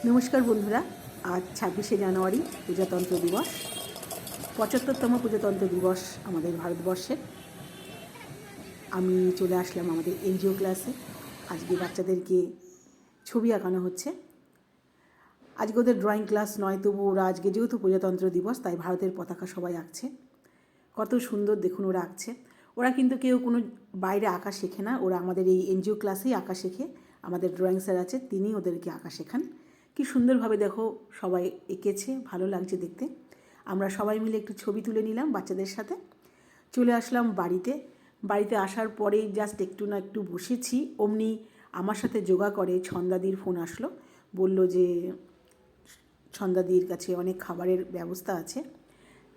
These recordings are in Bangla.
নমস্কার বন্ধুরা, আজ 26শে জানুয়ারি প্রজাতন্ত্র দিবস, 75তম প্রজাতন্ত্র দিবস আমাদের ভারতবর্ষের। আমি চলে আসলাম আমাদের এনজিও ক্লাসে। আজকে বাচ্চাদেরকে ছবি আঁকানো হচ্ছে। আজকে ওদের ড্রয়িং ক্লাস নয়, তবু ওরা আজকে যেহেতু প্রজাতন্ত্র দিবস তাই ভারতের পতাকা সবাই আঁকছে। কত সুন্দর দেখুন ওরা আঁকছে। ওরা কিন্তু কেউ কোনো বাইরে আঁকা শেখে না, ওরা আমাদের এই এনজিও ক্লাসেই আঁকা শেখে। আমাদের ড্রয়িং স্যার আছে, তিনি ওদেরকে আঁকা শেখান। কি সুন্দরভাবে দেখো সবাই এঁকেছে, ভালো লাগছে দেখতে। আমরা সবাই মিলে একটু ছবি তুলে নিলাম বাচ্চাদের সাথে। চলে আসলাম বাড়িতে আসার পরেই জাস্ট একটু না একটু বসেছি, অমনি আমার সাথে যোগা করে ছন্দাদির ফোন আসলো। বলল যে ছন্দাদির কাছে অনেক খাবারের ব্যবস্থা আছে,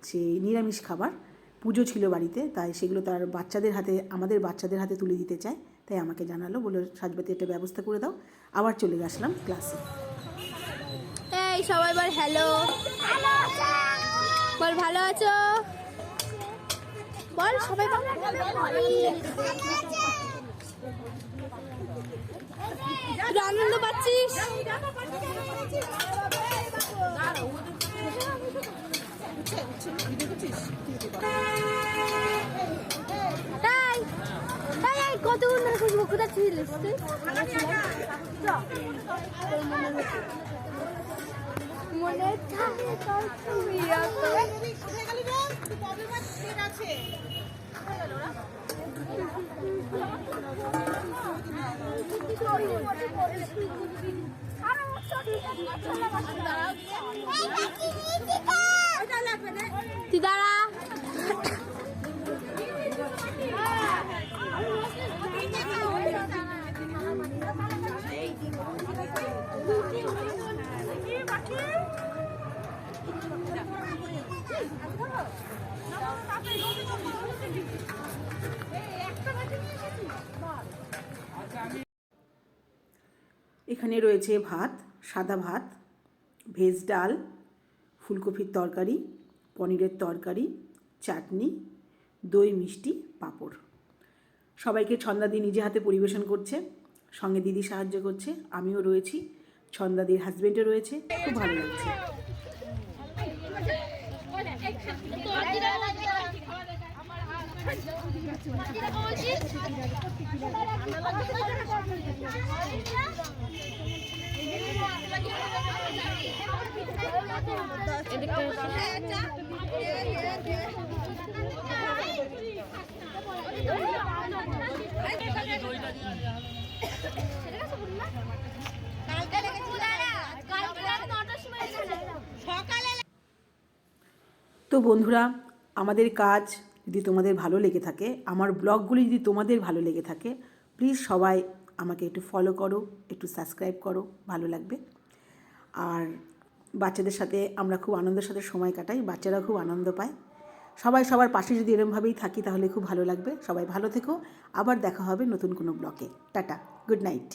যে নিরামিষ খাবার, পুজো ছিল বাড়িতে, তাই সেগুলো তার বাচ্চাদের হাতে, আমাদের বাচ্চাদের হাতে তুলে দিতে চায়। তাই আমাকে জানালো, বললো সাজবাতি একটা ব্যবস্থা করে দাও। আবার চলে আসলাম ক্লাসে। এই সবাই বল হ্যালো, বল ভালো আছো, বল সবাই বল আনন্দ পাচ্ছিস। কতক্ষণ ধরে খুঁজবো, কোথায় ছিলিস তুই? মনে তুই দাঁড়া। এখানে রয়েছে ভাত, সাদা ভাত, ভেজ ডাল, ফুলকপির তরকারি, পনিরের তরকারি, চাটনি, দই, মিষ্টি, পাঁপড়। সবাইকে ছন্দাদি নিজে হাতে পরিবেশন করছে, সঙ্গে দিদি সাহায্য করছে, আমিও রয়েছি, ছন্দাদির হাজবেন্ডও রয়েছে। খুব ভালো লাগছে। তো বন্ধুরা, আমাদের কাজ যদি তোমাদের ভালো লেগে থাকে, আমার ব্লগগুলি যদি তোমাদের ভালো লেগে থাকে, প্লিজ সবাই আমাকে একটু ফলো করো, একটু সাবস্ক্রাইব করো, ভালো লাগবে। আর বাচ্চাদের সাথে আমরা খুব আনন্দের সাথে সময় কাটাই, বাচ্চারা খুব আনন্দ পায়। সবাই সবার পাশে যদি এরমভাবেই থাকি তাহলে খুব ভালো লাগবে। সবাই ভালো থেকো, আবার দেখা হবে নতুন কোনো ব্লগে। Tata, good night.